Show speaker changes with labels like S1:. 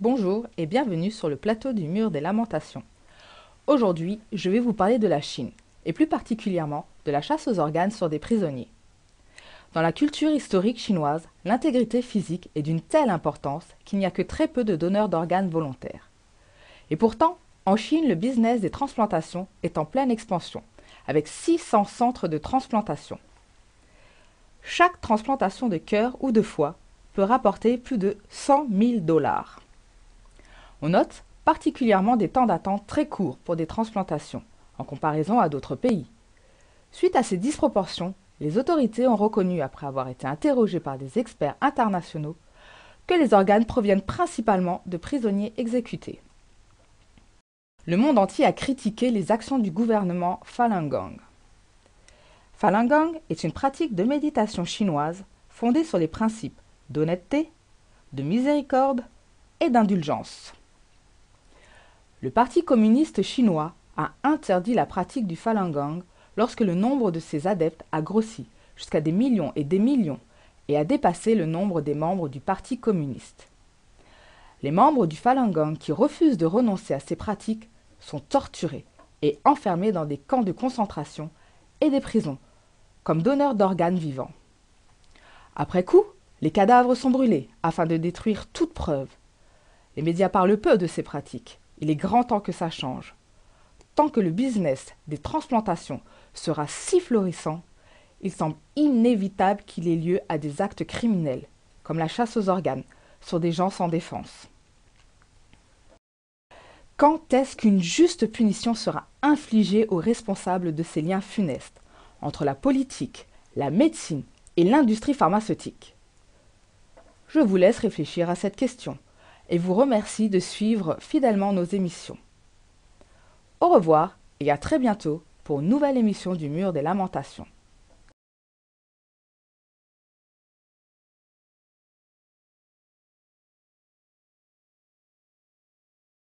S1: Bonjour et bienvenue sur le plateau du Mur des Lamentations. Aujourd'hui, je vais vous parler de la Chine, et plus particulièrement de la chasse aux organes sur des prisonniers. Dans la culture historique chinoise, l'intégrité physique est d'une telle importance qu'il n'y a que très peu de donneurs d'organes volontaires. Et pourtant, en Chine, le business des transplantations est en pleine expansion, avec 600 centres de transplantation. Chaque transplantation de cœur ou de foie peut rapporter plus de 100 000 $. On note particulièrement des temps d'attente très courts pour des transplantations, en comparaison à d'autres pays. Suite à ces disproportions, les autorités ont reconnu, après avoir été interrogées par des experts internationaux, que les organes proviennent principalement de prisonniers exécutés. Le monde entier a critiqué les actions du gouvernement Falun Gong. Falun Gong est une pratique de méditation chinoise fondée sur les principes d'honnêteté, de miséricorde et d'indulgence. Le Parti communiste chinois a interdit la pratique du Falun Gong lorsque le nombre de ses adeptes a grossi jusqu'à des millions et a dépassé le nombre des membres du Parti communiste. Les membres du Falun Gong qui refusent de renoncer à ces pratiques sont torturés et enfermés dans des camps de concentration et des prisons, comme donneurs d'organes vivants. Après coup, les cadavres sont brûlés afin de détruire toute preuve. Les médias parlent peu de ces pratiques. Il est grand temps que ça change. Tant que le business des transplantations sera si florissant, il semble inévitable qu'il ait lieu à des actes criminels, comme la chasse aux organes, sur des gens sans défense. Quand est-ce qu'une juste punition sera infligée aux responsables de ces liens funestes entre la politique, la médecine et l'industrie pharmaceutique? Je vous laisse réfléchir à cette question et vous remercie de suivre fidèlement nos émissions. Au revoir et à très bientôt pour une nouvelle émission du Mur des Lamentations.